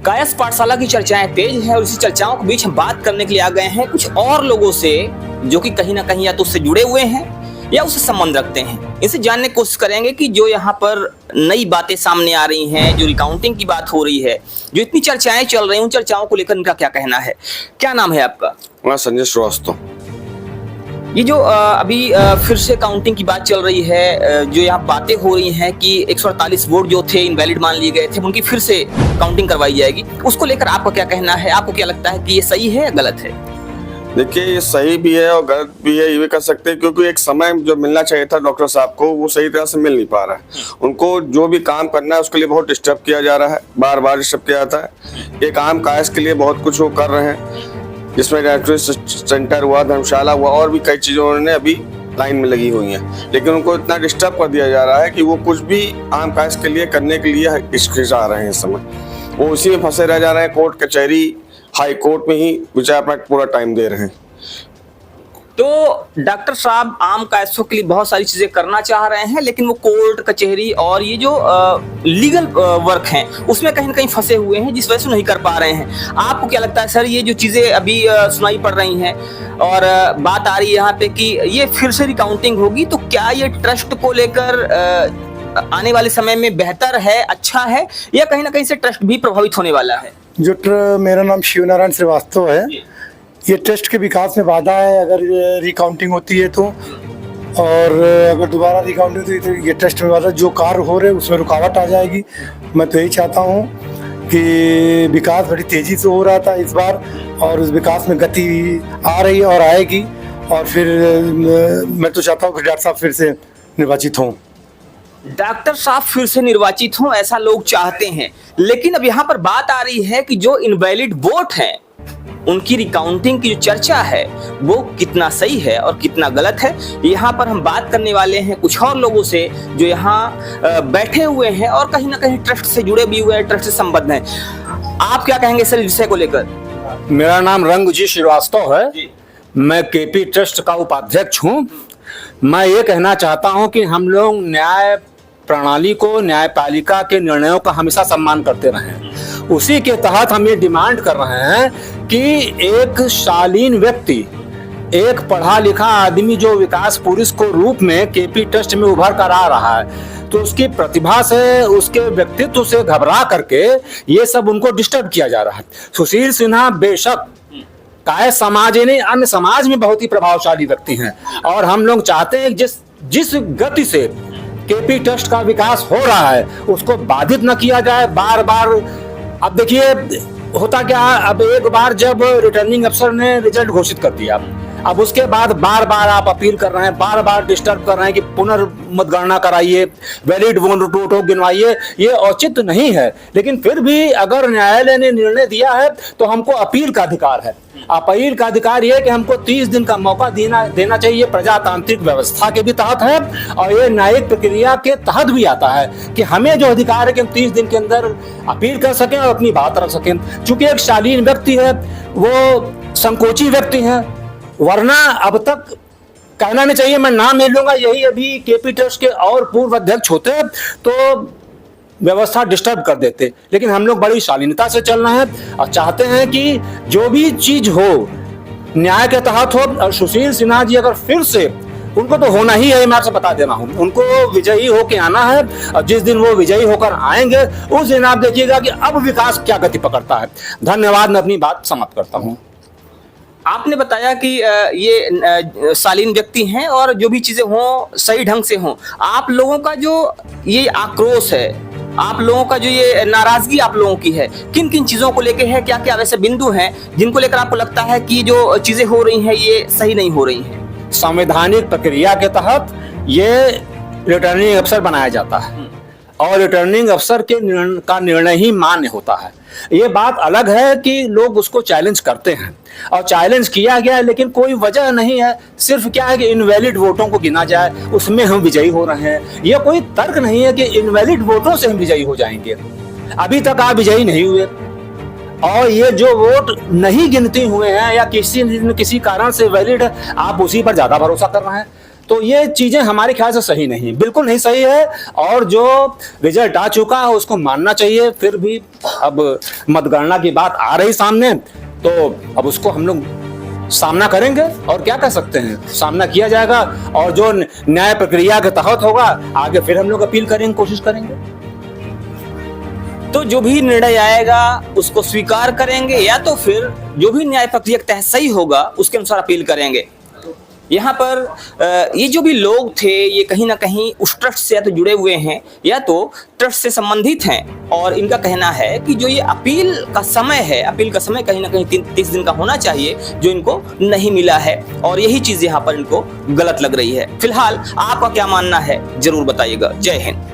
कायस्थ पाठशाला की चर्चाएं तेज है और इसी चर्चाओं के बीच हम बात करने के लिए आ गए हैं कुछ और लोगों से जो कि कहीं ना कहीं या तो उससे जुड़े हुए हैं या उससे संबंध रखते हैं। इनसे जानने की कोशिश करेंगे कि जो यहाँ पर नई बातें सामने आ रही हैं, जो रिकाउंटिंग की बात हो रही है, जो इतनी चर्चाएं चल रही हैं, उन चर्चाओं को लेकर इनका क्या कहना है। क्या नाम है आपका? मैं संजय श्रीवास्तव। ये जो अभी फिर से काउंटिंग की बात चल रही है, जो यहाँ बातें हो रही हैं कि 148 वोट जो थे इनवैलिड मान लिए गए थे, उनकी फिर से काउंटिंग करवाई जाएगी, उसको लेकर आपका क्या कहना है? आपको क्या लगता है कि ये सही है या गलत है? देखिए, ये सही भी है और गलत भी है, ये भी कर सकते हैं, क्योंकि एक समय जो मिलना चाहिए था डॉक्टर साहब को वो सही तरह से मिल नहीं पा रहा है। उनको जो भी काम करना है उसके लिए बहुत डिस्टर्ब किया जा रहा है, बार बार डिस्टर्ब किया जाता है। एक आम कायस्थ के लिए बहुत कुछ वो कर रहे हैं, जिसमें डायबिटीज सेंटर हुआ, धर्मशाला हुआ और भी कई चीज़ें उन्होंने अभी लाइन में लगी हुई हैं, लेकिन उनको इतना डिस्टर्ब कर दिया जा रहा है कि वो कुछ भी आम कायस्थ के लिए करने के लिए हिचकिचा रहे हैं। इस समय वो उसी में फंसे रह जा रहे हैं, कोर्ट कचहरी हाई कोर्ट में ही बेचारे अपना पूरा टाइम दे रहे हैं। तो डॉक्टर साहब आम कायस्थों के लिए बहुत सारी चीजें करना चाह रहे हैं, लेकिन वो कोर्ट कचहरी और ये जो लीगल वर्क हैं उसमें कहीं ना कहीं फंसे हुए हैं, जिस वजह से नहीं कर पा रहे हैं। आपको क्या लगता है सर, ये जो चीजें अभी सुनाई पड़ रही हैं और बात आ रही है यहाँ पे कि ये फिर से रिकाउंटिंग होगी, तो क्या ये ट्रस्ट को लेकर आने वाले समय में बेहतर है, अच्छा है, या कहीं ना कहीं से ट्रस्ट भी प्रभावित होने वाला है? मेरा नाम शिवनारायण श्रीवास्तव है। ये ट्रस्ट के विकास में बाधा है अगर रिकाउंटिंग होती है तो, और अगर दोबारा रिकाउंटिंग होती है तो ये ट्रस्ट में बाधा, जो कार्य हो रहे हैं उसमें रुकावट आ जाएगी। मैं तो यही चाहता हूँ कि विकास बड़ी तेज़ी से हो रहा था इस बार, और उस विकास में गति आ रही है और आएगी, और फिर मैं तो चाहता हूँ कि डॉक्टर साहब फिर से निर्वाचित हों। डॉक्टर साहब फिर से निर्वाचित हों, ऐसा लोग चाहते हैं, लेकिन अब यहाँ पर बात आ रही है कि जो इनवैलिड वोट हैं उनकी रिकाउंटिंग की जो चर्चा है वो कितना सही है और कितना गलत है। यहाँ पर हम बात करने वाले हैं कुछ और लोगों से जो यहाँ बैठे हुए हैं और कहीं ना कहीं ट्रस्ट से जुड़े भी हुए हैं, ट्रस्ट से संबद्ध हैं। आप क्या कहेंगे सर इस विषय को लेकर? मेरा नाम रंगजी श्रीवास्तव है, मैं केपी ट्रस्ट का उपाध्यक्ष हूँ। मैं ये कहना चाहता हूँ कि हम लोग न्याय प्रणाली को, न्यायपालिका के निर्णयों का हमेशा सम्मान करते रहे। उसी के तहत हम ये डिमांड कर रहे हैं कि एक शालीन व्यक्ति, एक पढ़ा लिखा आदमी जो विकास पुरुष को रूप में केपी ट्रस्ट में उभर कर आ रहा है, तो उसकी प्रतिभा से, उसके व्यक्तित्व से घबरा करके ये सब उनको डिस्टर्ब किया जा रहा है। सुशील सिन्हा बेशक कायस्थ समाज ही नहीं, अन्य समाज में बहुत ही प्रभावशाली व्यक्ति हैं, और हम लोग चाहते हैं जिस गति से केपी ट्रस्ट का विकास हो रहा है उसको बाधित न किया जाए। बार बार अब देखिए होता क्या है, अब एक बार जब रिटर्निंग अफसर ने रिजल्ट घोषित कर दिया, अब उसके बाद बार बार आप अपील कर रहे हैं, बार बार डिस्टर्ब कर रहे हैं कि पुनर्मतगणना कराइए, वैलिड वोटों गिनवाइए, ये औचित्य नहीं है। लेकिन फिर भी अगर न्यायालय ने निर्णय दिया है तो हमको अपील का अधिकार है। अपील का अधिकार ये कि हमको 30 दिन का मौका देना चाहिए, प्रजातांत्रिक व्यवस्था के भी तहत है और ये न्यायिक प्रक्रिया के तहत भी आता है कि हमें जो अधिकार है कि हम 30 दिन के अंदर अपील कर सकें और अपनी बात रख सकें। चूंकि एक शालीन व्यक्ति है, वो संकोची व्यक्ति है, वरना अब तक कहना नहीं चाहिए, मैं नाम ले लूंगा, यही अभी केपी ट्रस्ट के और पूर्व अध्यक्ष होते तो व्यवस्था डिस्टर्ब कर देते। लेकिन हम लोग बड़ी शालीनता से चल रहे हैं और चाहते हैं कि जो भी चीज हो न्याय के तहत हो। और सुशील सिन्हा जी अगर फिर से, उनको तो होना ही है, मैं आपसे बता दे रहा हूं, उनको विजयी होकर आना है, और जिस दिन वो विजयी होकर आएंगे उस दिन आप देखिएगा कि अब विकास क्या गति पकड़ता है। धन्यवाद, मैं अपनी बात समाप्त करता हूँ। आपने बताया कि ये शालीन व्यक्ति हैं और जो भी चीजें हों सही ढंग से हों। आप लोगों का जो ये आक्रोश है, आप लोगों का जो ये नाराजगी आप लोगों की है, किन किन चीजों को लेकर है? क्या क्या वैसे बिंदु हैं जिनको लेकर आपको लगता है कि जो चीजें हो रही हैं ये सही नहीं हो रही हैं? संवैधानिक प्रक्रिया के तहत ये रिटर्निंग अफसर बनाया जाता है और रिटर्निंग अफसर के का निर्णय ही मान्य होता है। ये बात अलग है कि लोग उसको चैलेंज करते हैं और चैलेंज किया गया है, लेकिन कोई वजह नहीं है, सिर्फ क्या है कि इनवैलिड वोटों को गिना जाए, उसमें हम विजयी हो रहे हैं। ये कोई तर्क नहीं है कि इनवैलिड वोटों से हम विजयी हो जाएंगे। अभी तक आप विजयी नहीं हुए और ये जो वोट नहीं गिनती हुए हैं या किसी कारण से वैलिड है, आप उसी पर ज्यादा भरोसा कर रहे हैं। तो ये चीजें हमारे ख्याल से सही नहीं, बिल्कुल नहीं सही है। और जो रिजल्ट आ चुका है उसको मानना चाहिए। फिर भी अब मतगणना की बात आ रही सामने, तो अब उसको हम लोग सामना करेंगे और क्या कर सकते हैं, सामना किया जाएगा। और जो न्याय प्रक्रिया के तहत होगा आगे फिर हम लोग अपील करेंगे, कोशिश करेंगे। तो जो भी निर्णय आएगा उसको स्वीकार करेंगे या तो फिर जो भी न्याय प्रक्रिया के तहत सही होगा उसके अनुसार अपील करेंगे। यहाँ पर ये जो भी लोग थे ये कहीं ना कहीं उस ट्रस्ट से या तो जुड़े हुए हैं या तो ट्रस्ट से संबंधित हैं, और इनका कहना है कि जो ये अपील का समय है, अपील का समय कहीं ना कहीं 30 दिन का होना चाहिए, जो इनको नहीं मिला है, और यही चीज यहाँ पर इनको गलत लग रही है। फिलहाल आपका क्या मानना है जरूर बताइएगा। जय हिंद।